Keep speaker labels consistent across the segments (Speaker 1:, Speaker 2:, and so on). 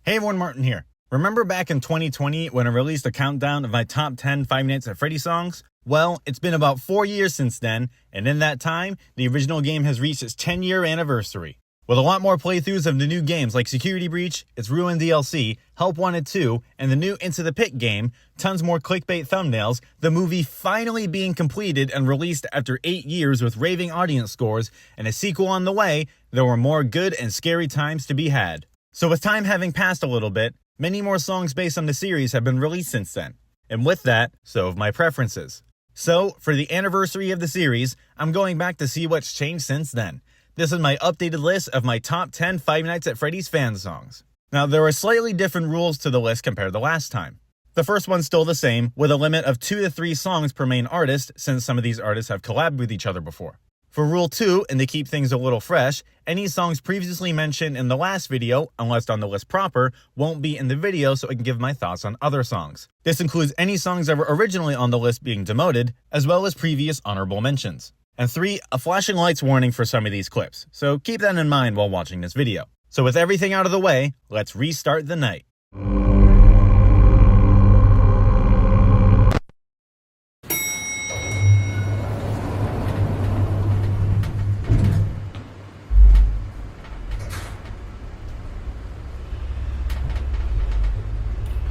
Speaker 1: Hey everyone, Martin here. Remember back in 2020 when I released a countdown of my top 10 Five Nights at Freddy songs? Well, it's been about 4 years since then, and in that time, the original game has reached its 10-year anniversary. With a lot more playthroughs of the new games like Security Breach, its Ruin DLC, Help Wanted 2, and the new Into the Pit game, tons more clickbait thumbnails, the movie finally being completed and released after 8 years with raving audience scores, and a sequel on the way, there were more good and scary times to be had. So with time having passed a little bit, many more songs based on the series have been released since then. And with that, so have my preferences. So, for the anniversary of the series, I'm going back to see what's changed since then. This is my updated list of my top 10 Five Nights at Freddy's fan songs. Now, there are slightly different rules to the list compared to last time. The first one's still the same, with a limit of 2 to 3 songs per main artist, since some of these artists have collabed with each other before. For Rule 2, and to keep things a little fresh, any songs previously mentioned in the last video, unless on the list proper, won't be in the video so I can give my thoughts on other songs. This includes any songs that were originally on the list being demoted, as well as previous honorable mentions. And 3, a flashing lights warning for some of these clips, so keep that in mind while watching this video. So with everything out of the way, let's restart the night.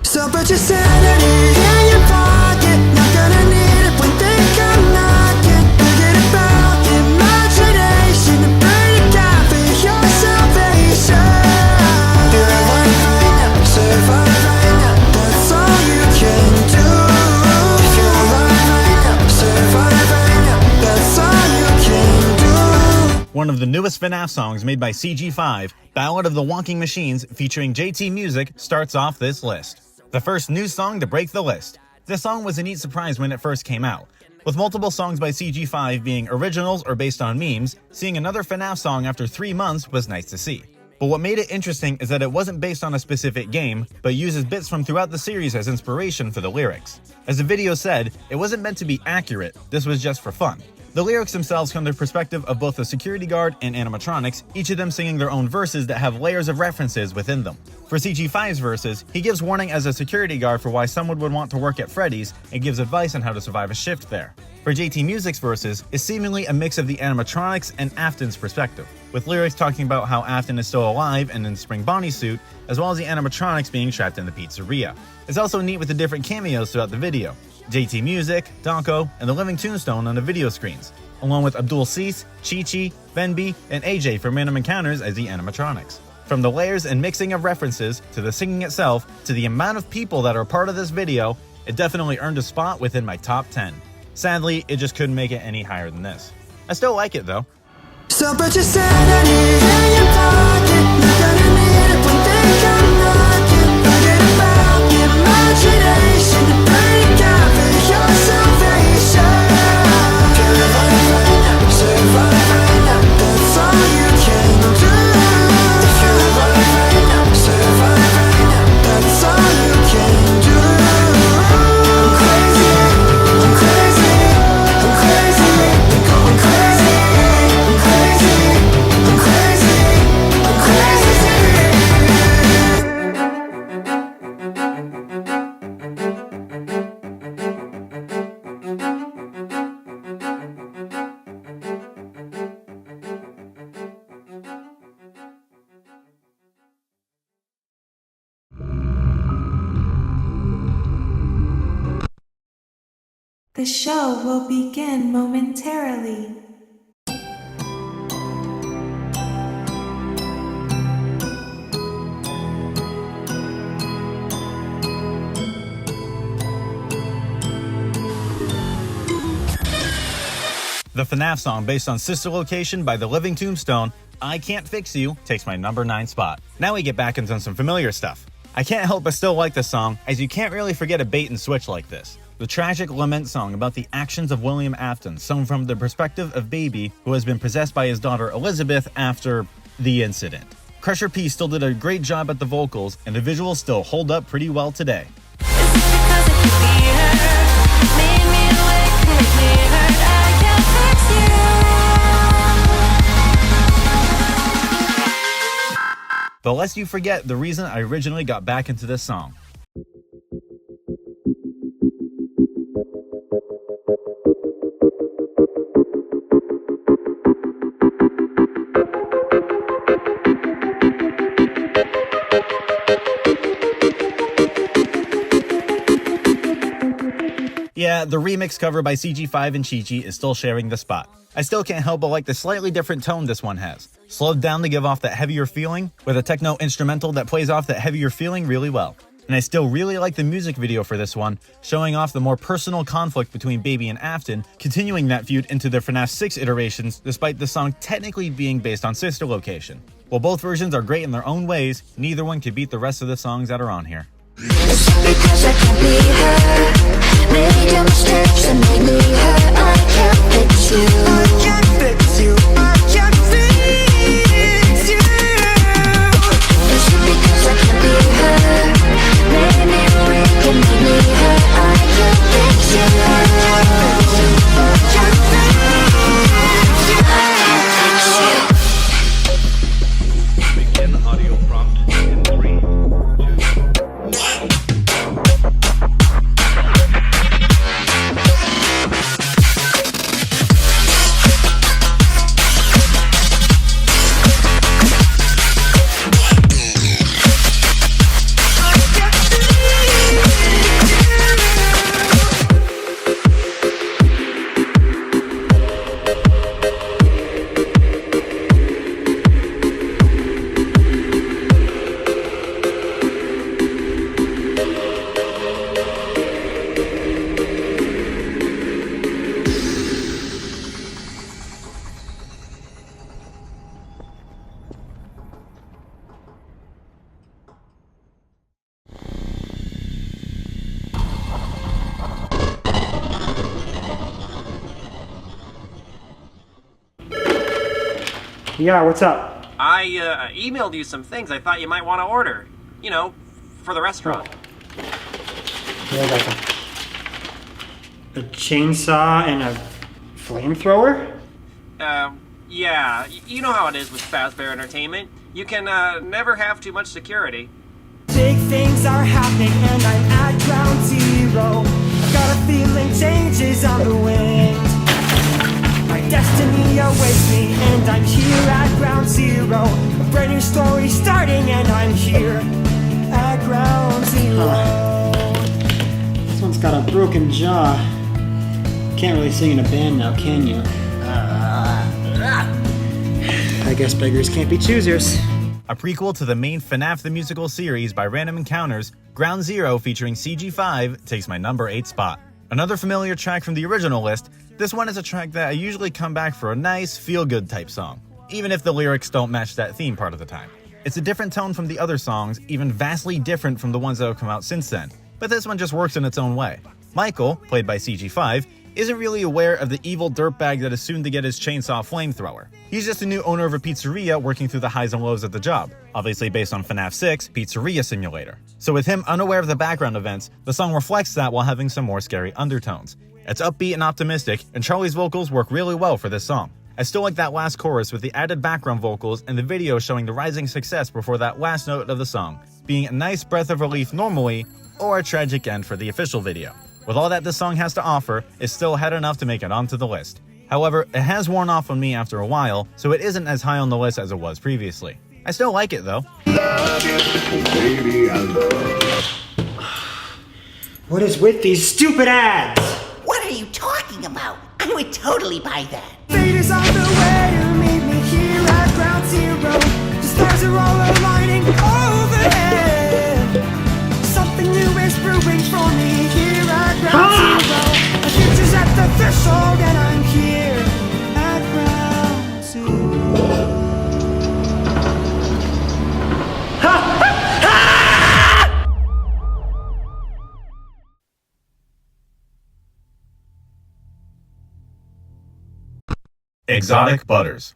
Speaker 2: So put your sanity in your pocket. Not gonna need it when they come knocking. Forget about imagination and pray to God for your salvation. You're alive right now, survive right now. That's all you can do. If you're alive right now, survive right now. That's all you can do.
Speaker 1: One of the newest FNAF songs made by CG5, Ballad of the Walking Machines featuring JT Music, starts off this list. The first new song to break the list. This song was a neat surprise when it first came out. With multiple songs by CG5 being originals or based on memes, seeing another FNAF song after 3 months was nice to see. But what made it interesting is that it wasn't based on a specific game, but uses bits from throughout the series as inspiration for the lyrics. As the video said, it wasn't meant to be accurate, this was just for fun. The lyrics themselves come from the perspective of both the security guard and animatronics, each of them singing their own verses that have layers of references within them. For CG5's verses, he gives warning as a security guard for why someone would want to work at Freddy's and gives advice on how to survive a shift there. For JT Music's verses is seemingly a mix of the animatronics and Afton's perspective, with lyrics talking about how Afton is still alive and in the spring Bonnie suit, as well as the animatronics being trapped in the pizzeria. It's also neat with the different cameos throughout the video. JT Music, Donko, and the Living Tombstone on the video screens, along with Abdul Cease, Chi-Chi, Venby, and AJ from Random Encounters as the animatronics. From the layers and mixing of references, to the singing itself, to the amount of people that are part of this video, it definitely earned a spot within my top 10. Sadly, it just couldn't make it any higher than this. I still like it though.
Speaker 2: So put your sanity in your pocket. Not gonna need it when they come knocking. Forget about imagination and pray to God for your salvation. You're alive right now, survive right now. That's all you can do. If you're alive right now, survive right now. That's all you can do. I'm crazy, I'm crazy, I'm crazy, I'm going crazy. I'm crazy, I'm crazy, I'm crazy.
Speaker 3: The show will begin momentarily.
Speaker 1: The FNAF song based on Sister Location by the Living Tombstone, I Can't Fix You, takes my number 9 spot. Now we get back into some familiar stuff. I can't help but still like this song, as you can't really forget a bait and switch like this. The tragic lament song about the actions of William Afton, sung from the perspective of Baby, who has been possessed by his daughter Elizabeth after the incident. Crusher P still did a great job at the vocals, and the visuals still hold up pretty well today. But lest you forget the reason I originally got back into this song. Yeah, the remix cover by CG5 and Chi-Chi is still sharing the spot. I still can't help but like the slightly different tone this one has. Slowed down to give off that heavier feeling, with a techno instrumental that plays off that heavier feeling really well. And I still really like the music video for this one, showing off the more personal conflict between Baby and Afton, continuing that feud into their FNAF 6 iterations despite the song technically being based on Sister Location. While both versions are great in their own ways, neither one can beat the rest of the songs that are on here.
Speaker 2: It's because I can't be her. Made your mistakes and made me hurt. I can't fix you. I can't fix you. I can't fix you. It's because I can't be her. Made me weak and made me hurt. I can't fix you. I can't fix you. I can't fix you. I can't fix you.
Speaker 4: Begin audio prompt in 3, 2.
Speaker 5: Yeah, what's up?
Speaker 6: I emailed you some things I thought you might want to order. You know, for the restaurant.
Speaker 5: Yeah, I got a chainsaw and a flamethrower?
Speaker 6: Yeah, you know how it is with Fazbear Entertainment. You can never have too much security.
Speaker 2: Big things are happening and I'm at ground zero. I've got a feeling change is on the wind. My destiny awaits me and I'm here at ground zero. A brand new story starting and I'm here at ground zero.
Speaker 5: This one's got a broken jaw. Can't really sing in a band now, can you? I guess beggars can't be choosers.
Speaker 1: A prequel to the main FNAF the Musical series by Random Encounters, Ground Zero featuring CG5 takes my number 8 spot. Another familiar track from the original list, this one is a track that I usually come back for a nice, feel-good type song, even if the lyrics don't match that theme part of the time. It's a different tone from the other songs, even vastly different from the ones that have come out since then, but this one just works in its own way. Michael, played by CG5, isn't really aware of the evil dirtbag that is soon to get his chainsaw flamethrower. He's just a new owner of a pizzeria working through the highs and lows of the job, obviously based on FNAF 6 Pizzeria Simulator. So with him unaware of the background events, the song reflects that while having some more scary undertones. It's upbeat and optimistic, and Charlie's vocals work really well for this song. I still like that last chorus with the added background vocals and the video showing the rising success before that last note of the song, being a nice breath of relief normally, or a tragic end for the official video. With all that this song has to offer, it still had enough to make it onto the list. However, it has worn off on me after a while, so it isn't as high on the list as it was previously. I still like it though.
Speaker 5: What is with these stupid ads?
Speaker 7: What are you talking about? I would totally buy that.
Speaker 2: Fate is on the way to meet me here at ground zero. The stars are all aligning overhead. Something new is brewing for me here at ground zero. The future's at the threshold and I'm here at ground zero.
Speaker 1: Exotic Butters.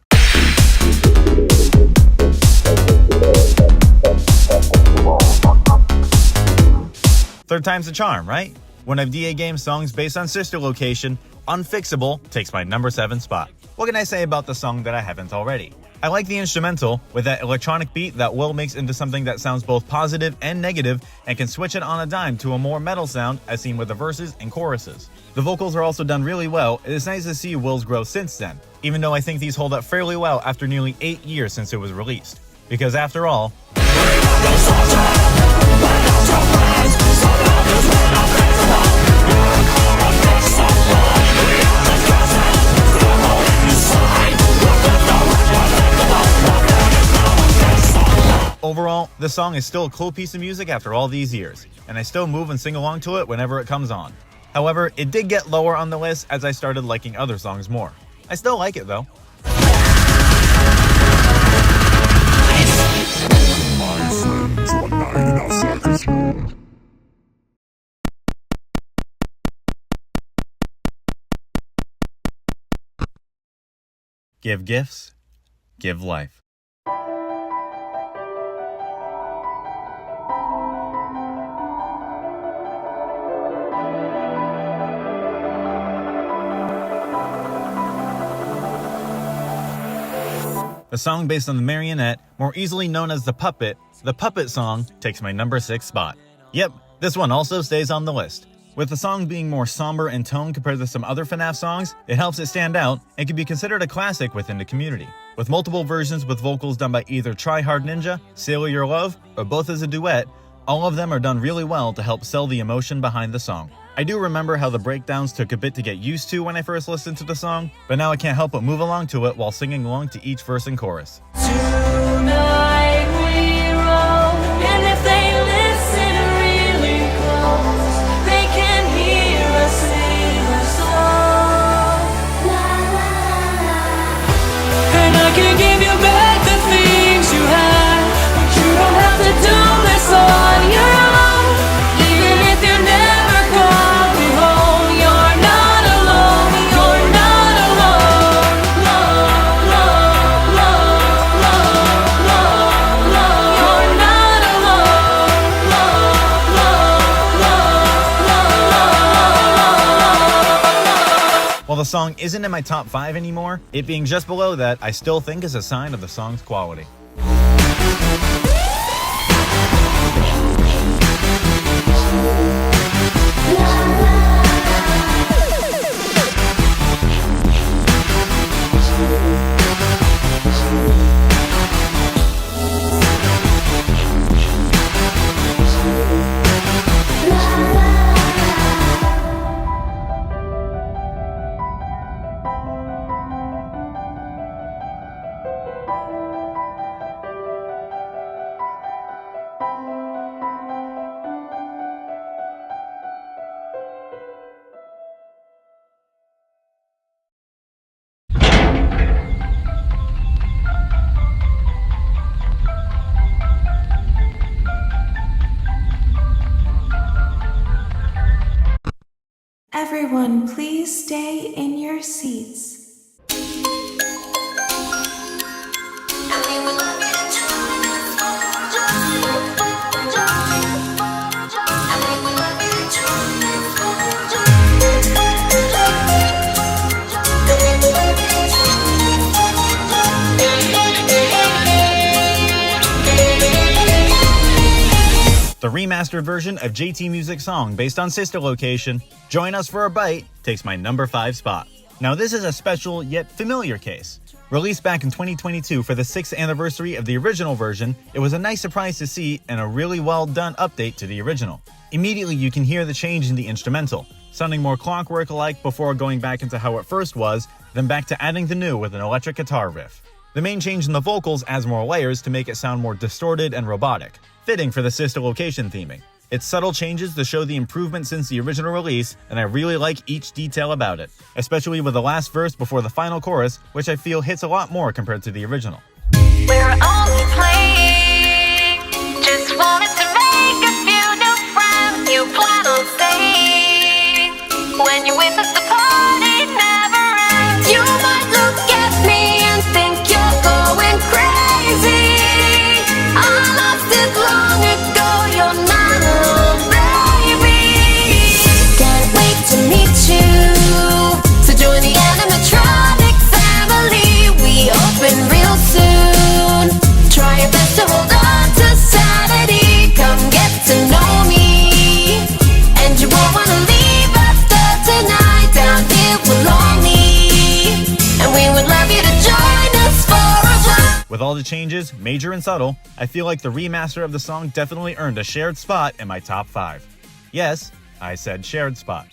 Speaker 1: Third time's the charm, right? One of DA Games' songs based on Sister Location, Unfixable, takes my number 7 spot. What can I say about the song that I haven't already? I like the instrumental, with that electronic beat that Will makes into something that sounds both positive and negative and can switch it on a dime to a more metal sound as seen with the verses and choruses. The vocals are also done really well. It is nice to see Will's growth since then, even though I think these hold up fairly well after nearly 8 years since it was released. Because after all, overall, this song is still a cool piece of music after all these years, and I still move and sing along to it whenever it comes on. However, it did get lower on the list as I started liking other songs more. I still like it though. Give gifts, give life. A song based on the marionette, more easily known as the puppet song takes my number 6 spot. Yep, this one also stays on the list. With the song being more somber in tone compared to some other FNAF songs, it helps it stand out and can be considered a classic within the community. With multiple versions with vocals done by either Try Hard Ninja, Sailor Your Love, or both as a duet, all of them are done really well to help sell the emotion behind the song. I do remember how the breakdowns took a bit to get used to when I first listened to the song, but now I can't help but move along to it while singing along to each verse and chorus.
Speaker 2: Tonight we roll, and if they listen really close, they can hear us sing a song. La, la, la. And I can give you back the things you had, but you don't have to do this on your own. Even if you never call me home, you're not alone. You're not alone. Love, love, love, love, love, love. You're not alone. Love, love, love, love.
Speaker 1: While the song isn't in my top 5 anymore, it being just below that I still think is a sign of the song's quality.
Speaker 3: Everyone, please stay in your seats.
Speaker 1: The remastered version of JT Music's song based on Sister Location, Join Us for a Bite, takes my number 5 spot. Now this is a special yet familiar case. Released back in 2022 for the 6th anniversary of the original version, it was a nice surprise to see and a really well done update to the original. Immediately you can hear the change in the instrumental, sounding more Clockwork-like before going back into how it first was, then back to adding the new with an electric guitar riff. The main change in the vocals adds more layers to make it sound more distorted and robotic, fitting for the Sister Location theming. It's subtle changes to show the improvement since the original release, and I really like each detail about it, especially with the last verse before the final chorus, which I feel hits a lot more compared to the original.
Speaker 2: We're only playing, just wanted to make a few new friends. You plan on staying, when you're with us the party never ends. You might look at me and think you're going crazy. I lost it long ago, you're not alone, baby. Can't wait to meet you, so join the animatronic family. We open real soon.
Speaker 1: the changes, major and subtle, I feel like the remaster of the song definitely earned a shared spot in my top 5. Yes, I said shared spot.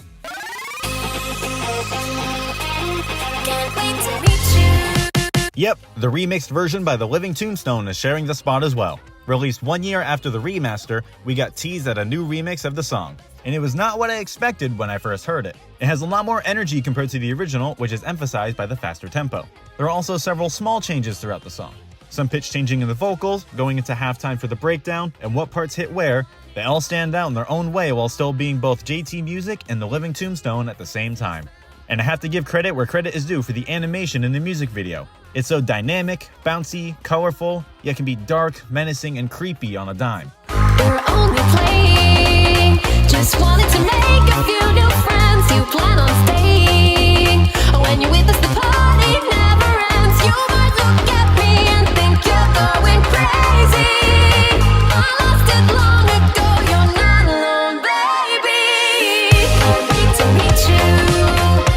Speaker 1: Yep, the remixed version by The Living Tombstone is sharing the spot as well. Released 1 year after the remaster, we got teased at a new remix of the song, and it was not what I expected when I first heard it. It has a lot more energy compared to the original, which is emphasized by the faster tempo. There are also several small changes throughout the song. Some pitch changing in the vocals, going into halftime for the breakdown, and what parts hit where. They all stand out in their own way while still being both JT Music and The Living Tombstone at the same time. And I have to give credit where credit is due for the animation in the music video. It's so dynamic, bouncy, colorful, yet can be dark, menacing, and creepy on a dime.
Speaker 8: We're only playing. Just wanted to make a few new friends. You plan on staying. When you're with us, the party never ends. You might look at me and think you're going crazy. I lost it long ago. You're not alone, baby. Can't wait to meet you.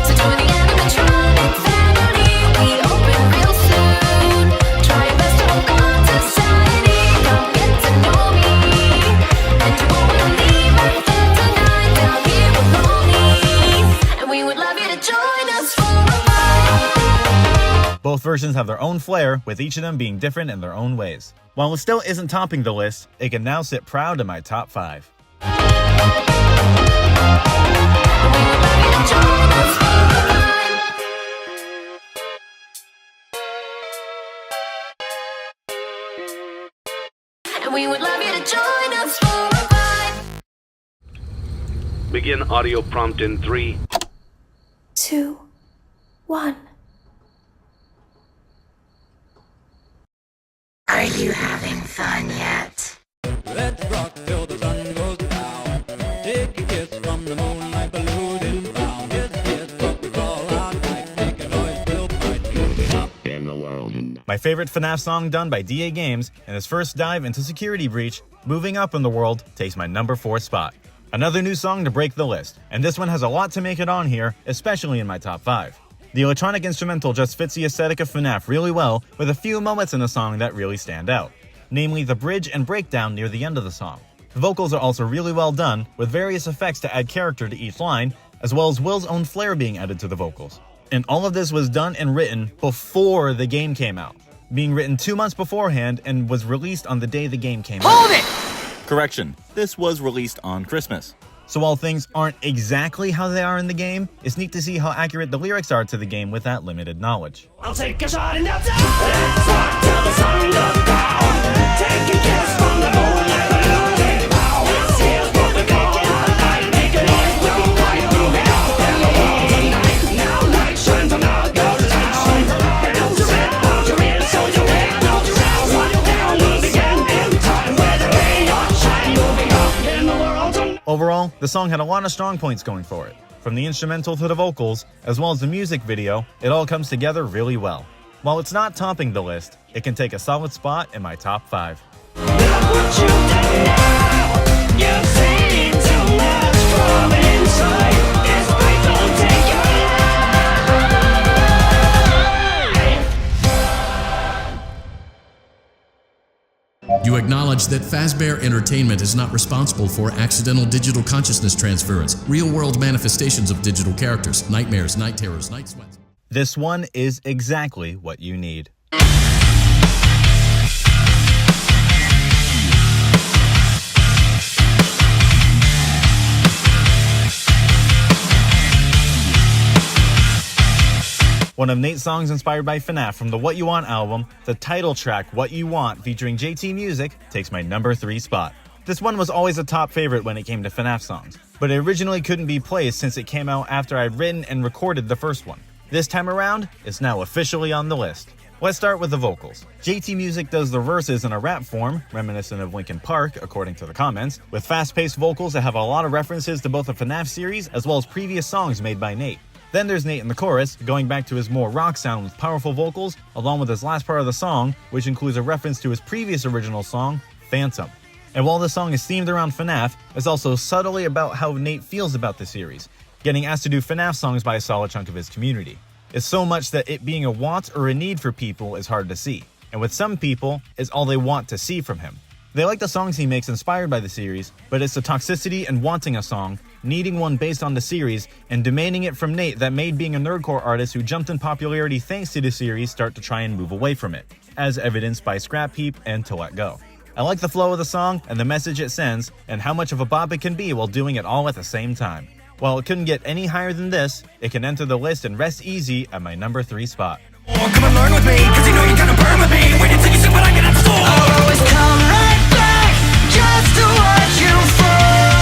Speaker 8: So join the animatronic family. We open real soon. Try your best to hold on to society. Come get to know me. And you won't wanna leave after tonight. Down here we're lonely. And we would love you to join us for a ride.
Speaker 1: Both versions have their own flair, with each of them being different in their own ways. While it still isn't topping the list, it can now sit proud in my top 5.
Speaker 8: And we would love you to join us for a ride.
Speaker 4: Begin audio prompt in 3,
Speaker 3: 2, 1.
Speaker 7: Are you having fun yet?
Speaker 9: Let's rock till the sun goes down. Take a kiss from the moonlight balloon brown. Yes, what we call our night. Make a noise, we'll fight you up in the world.
Speaker 1: My favorite FNAF song done by DA Games, and his first dive into Security Breach, Moving Up in the World, takes my number 4 spot. Another new song to break the list, and this one has a lot to make it on here, especially in my top 5. The electronic instrumental just fits the aesthetic of FNAF really well, with a few moments in the song that really stand out, namely the bridge and breakdown near the end of the song. The vocals are also really well done, with various effects to add character to each line, as well as Will's own flair being added to the vocals. And all of this was done and written before the game came out, being written 2 months beforehand and was released on the day the game came out.
Speaker 10: Hold it! Correction, this was released on Christmas.
Speaker 1: So while things aren't exactly how they are in the game, it's neat to see how accurate the lyrics are to the game with that limited knowledge.
Speaker 2: I'll take a shot in the dark. Let's rock till the sun goes down. Take a kiss from the moonlight balloon. This is what we call our night. Make a noise, we'll fight through hell in the world tonight. Now light shines on our ghost town. Bells are red, hold your ears so you wear no sound. Run down, we'll begin in time where the rayon shine. Moving up in the world tonight.
Speaker 1: Overall, the song had a lot of strong points going for it. From the instrumental to the vocals, as well as the music video, it all comes together really well. While it's not topping the list, it can take a solid spot in my top 5.
Speaker 2: Look what you've done now. You've seen too much from inside. This fight don't take your life.
Speaker 11: You acknowledge that Fazbear Entertainment is not responsible for accidental digital consciousness transference, real-world manifestations of digital characters, nightmares, night terrors, night sweats.
Speaker 1: This one is exactly what you need. One of Nate's songs inspired by FNAF from the What You Want album, the title track What You Want featuring JT Music, takes my number 3 spot. This one was always a top favorite when it came to FNAF songs, but it originally couldn't be placed since it came out after I'd written and recorded the first one. This time around, it's now officially on the list. Let's start with the vocals. JT Music does the verses in a rap form, reminiscent of Linkin Park, according to the comments, with fast-paced vocals that have a lot of references to both the FNAF series as well as previous songs made by Nate. Then there's Nate in the chorus, going back to his more rock sound with powerful vocals, along with his last part of the song, which includes a reference to his previous original song, Phantom. And while the song is themed around FNAF, it's also subtly about how Nate feels about the series, getting asked to do FNAF songs by a solid chunk of his community. It's so much that it being a want or a need for people is hard to see. and with some people, it's all they want to see from him. They like the songs he makes inspired by the series, but it's the toxicity and wanting a song, needing one based on the series, and demanding it from Nate that made being a nerdcore artist who jumped in popularity thanks to the series start to try and move away from it, as evidenced by Scrap Heap and To Let Go. I like the flow of the song and the message it sends, and how much of a bop it can be while doing it all at the same time. While it couldn't get any higher than this, it can enter the list and rest easy at my number 3 spot.
Speaker 2: Come and learn with me, cause you know you're gonna burn with me. Wait until you see what I get at the store. I'll always come right back, just to watch you fall.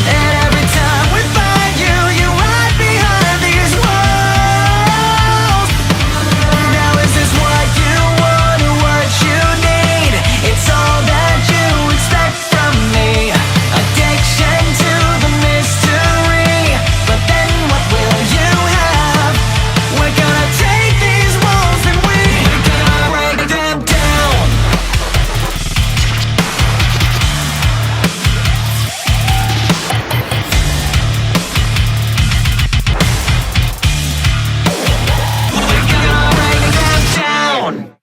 Speaker 2: And every time we find you, you hide behind these walls. Now is this what you want or what you need? It's all that you expect from me. Addiction to the mystery. But then what will you have? We're gonna take these walls and we're gonna break them down. We're gonna break them down.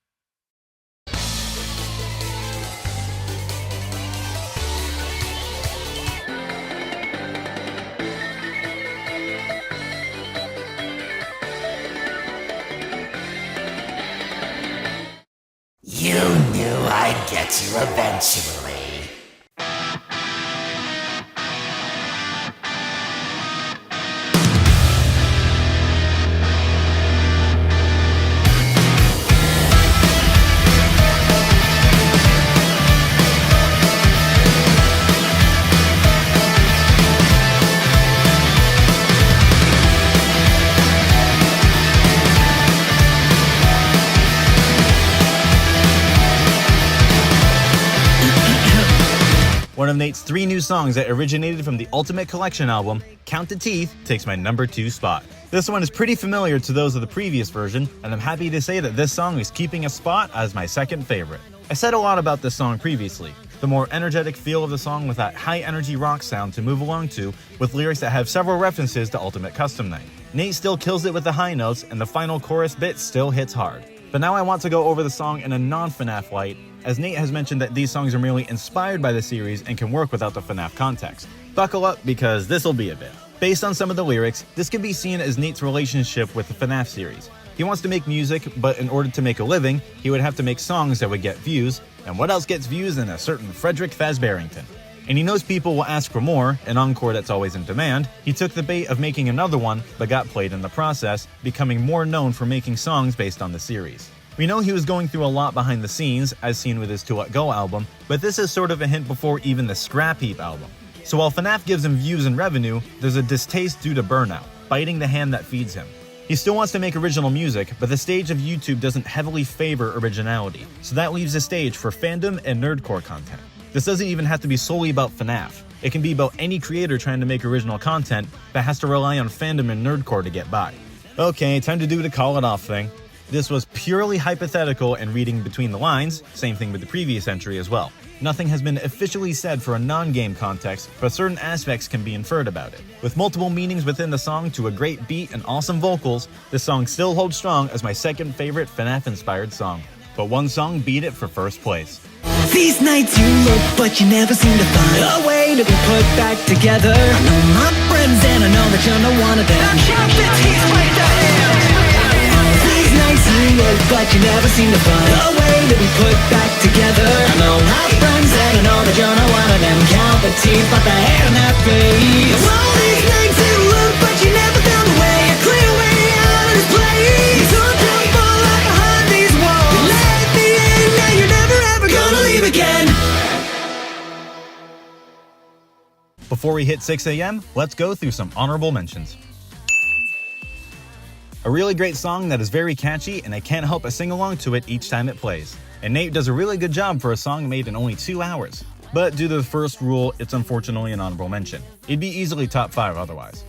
Speaker 7: You knew I'd get you eventually.
Speaker 1: One of Nate's 3 new songs that originated from the Ultimate Collection album, Count the Teeth, takes my number 2 spot. This one is pretty familiar to those of the previous version, and I'm happy to say that this song is keeping a spot as my second favorite. I said a lot about this song previously. The more energetic feel of the song with that high energy rock sound to move along to, with lyrics that have several references to Ultimate Custom Night. Nate still kills it with the high notes, and the final chorus bit still hits hard. But now I want to go over the song in a non-FNAF light, as Nate has mentioned that these songs are merely inspired by the series and can work without the FNAF context. Buckle up because this'll be a bit. Based on some of the lyrics, this can be seen as Nate's relationship with the FNAF series. He wants to make music, but in order to make a living, he would have to make songs that would get views, and what else gets views than a certain Frederick Fazbearrington? And he knows people will ask for more, an encore that's always in demand. He took the bait of making another one, but got played in the process, becoming more known for making songs based on the series. We know he was going through a lot behind the scenes, as seen with his To Let Go album, but this is sort of a hint before even the Scrap Heap album. So while FNAF gives him views and revenue, there's a distaste due to burnout, biting the hand that feeds him. He still wants to make original music, but the stage of YouTube doesn't heavily favor originality, so that leaves the stage for fandom and nerdcore content. This doesn't even have to be solely about FNAF. It can be about any creator trying to make original content that has to rely on fandom and nerdcore to get by. Okay, time to do the call it off thing. This was purely hypothetical and reading between the lines, same thing with the previous entry as well. Nothing has been officially said for a non-game context, but certain aspects can be inferred about it. With multiple meanings within the song to a great beat and awesome vocals, this song still holds strong as my second favorite FNAF-inspired song. But one song beat it for first place.
Speaker 2: These nights you look, but you never seem to find a way to be put back together. I know my friends and I know that you're not one of them. Now count the teeth right there. These nights you look, but you never seem to find a way to be put back together. I know my friends and I know that you're not one of them. Count the teeth, but the hair in that face. All these nights you look, but you never found a way, a clear way out of this place. So don't fall out behind these walls. You let me in, now you're never ever gonna leave again.
Speaker 1: Before we hit 6 a.m., let's go through some honorable mentions. A really great song that is very catchy, and I can't help but sing along to it each time it plays. And Nate does a really good job for a song made in only 2 hours. But due to the first rule, it's unfortunately an honorable mention. It'd be easily top 5 otherwise.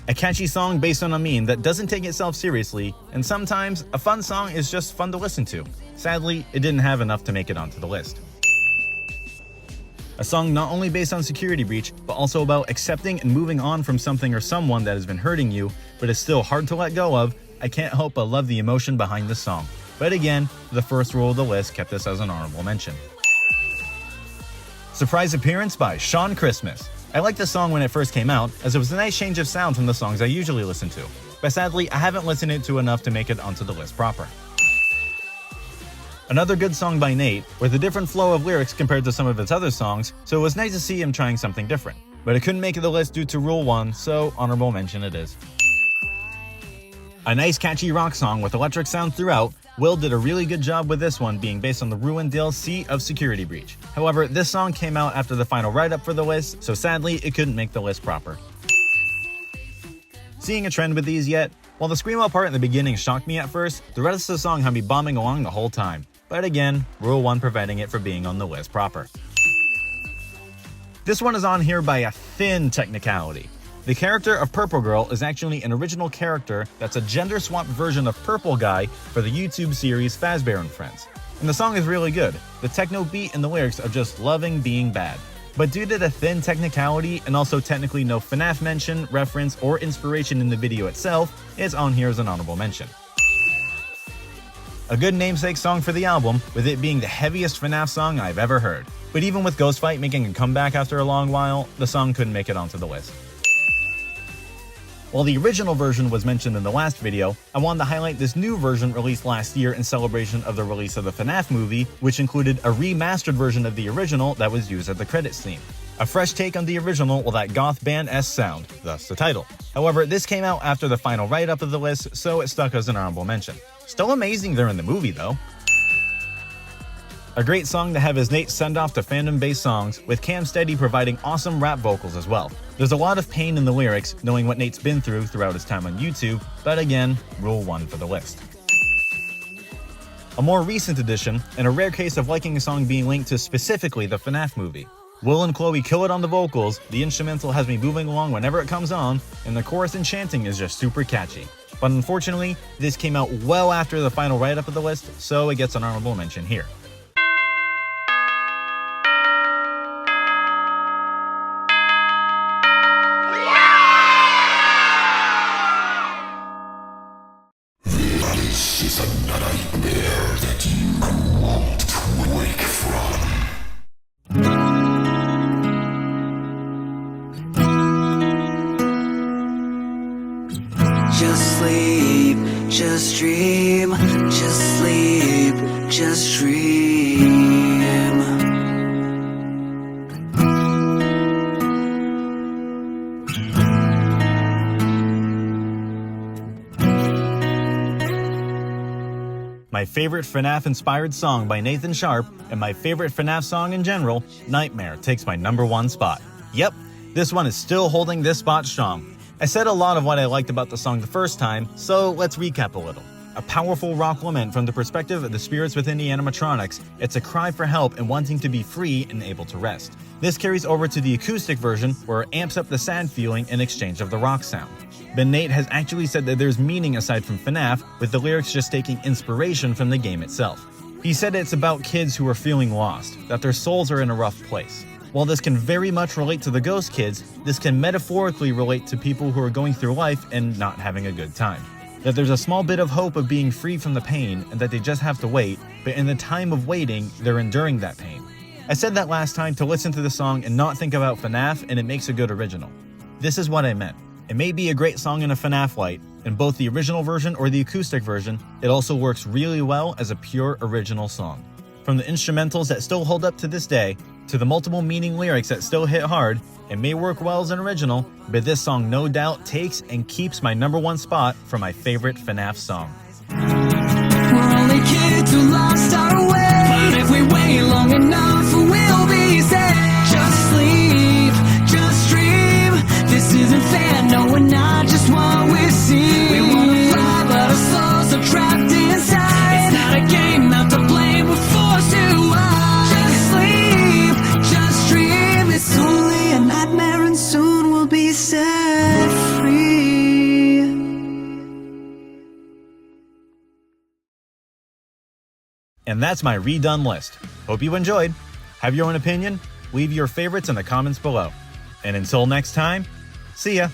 Speaker 1: A catchy song based on a meme that doesn't take itself seriously, and sometimes a fun song is just fun to listen to. Sadly, it didn't have enough to make it onto the list. A song not only based on Security Breach, but also about accepting and moving on from something or someone that has been hurting you, but is still hard to let go of, I can't help but love the emotion behind the song. But again, the first rule of the list kept this as an honorable mention. Surprise appearance by Sean Christmas. I liked the song when it first came out, as it was a nice change of sound from the songs I usually listen to. But sadly, I haven't listened to it enough to make it onto the list proper. Another good song by Nate, with a different flow of lyrics compared to some of its other songs, so it was nice to see him trying something different. But it couldn't make the list due to Rule 1, so honorable mention it is. A nice catchy rock song with electric sound throughout, Will did a really good job with this one being based on the Ruin DLC of Security Breach. However, this song came out after the final write-up for the list, so sadly it couldn't make the list proper. Seeing a trend with these yet? While the screamo part in the beginning shocked me at first, the rest of the song had me bombing along the whole time. But again, Rule 1 preventing it from being on the list proper. This one is on here by a thin technicality. The character of Purple Girl is actually an original character that's a gender-swapped version of Purple Guy for the YouTube series Fazbear and Friends. And the song is really good. The techno beat and the lyrics are just loving being bad. But due to the thin technicality and also technically no FNAF mention, reference, or inspiration in the video itself, it's on here as an honorable mention. A good namesake song for the album, with it being the heaviest FNAF song I've ever heard. But even with Ghostfight making a comeback after a long while, the song couldn't make it onto the list. While the original version was mentioned in the last video, I wanted to highlight this new version released last year in celebration of the release of the FNAF movie, which included a remastered version of the original that was used at the credits theme. A fresh take on the original with that goth band-esque sound, thus the title. However, this came out after the final write-up of the list, so it stuck as an honorable mention. Still amazing they're in the movie though. A great song to have is Nate's send-off to fandom-based songs, with Cam Steady providing awesome rap vocals as well. There's a lot of pain in the lyrics, knowing what Nate's been through throughout his time on YouTube, but again, Rule 1 for the list. A more recent addition, and a rare case of liking a song being linked to specifically the FNAF movie. Will and Chloe kill it on the vocals, the instrumental has me moving along whenever it comes on, and the chorus and chanting is just super catchy. But unfortunately, this came out well after the final write-up of the list, so it gets an honorable mention here.
Speaker 2: This is a nightmare that you won't wake from. Just sleep, just dream, just sleep, just dream.
Speaker 1: My favorite FNAF-inspired song by Nathan Sharp, and my favorite FNAF song in general, Nightmare, takes my #1 spot. Yep, this one is still holding this spot strong. I said a lot of what I liked about the song the first time, so let's recap a little. A powerful rock lament from the perspective of the spirits within the animatronics, it's a cry for help and wanting to be free and able to rest. This carries over to the acoustic version, where it amps up the sad feeling in exchange of the rock sound. But Nate has actually said that there's meaning aside from FNAF, with the lyrics just taking inspiration from the game itself. He said it's about kids who are feeling lost, that their souls are in a rough place. While this can very much relate to the ghost kids, this can metaphorically relate to people who are going through life and not having a good time. That there's a small bit of hope of being free from the pain and that they just have to wait, but in the time of waiting, they're enduring that pain. I said that last time to listen to the song and not think about FNAF, and it makes a good original. This is what I meant. It may be a great song in a FNAF light, in both the original version or the acoustic version, it also works really well as a pure original song. From the instrumentals that still hold up to this day, to the multiple meaning lyrics that still hit hard, it may work well as an original, but this song no doubt takes and keeps my #1 spot for my favorite FNAF song.
Speaker 2: We're only kids who lost our way, but if we wait long enough, we'll be saved. Just sleep, just dream. This isn't fair, no, we're not just what we see. We wanna fly, but our souls are trapped inside. It's not a game, not to blame, we're forced to hide. Just sleep, just dream. It's only a nightmare and soon we'll be set free.
Speaker 1: And that's my redone list. Hope you enjoyed. Have your own opinion? Leave your favorites in the comments below. And until next time, see ya!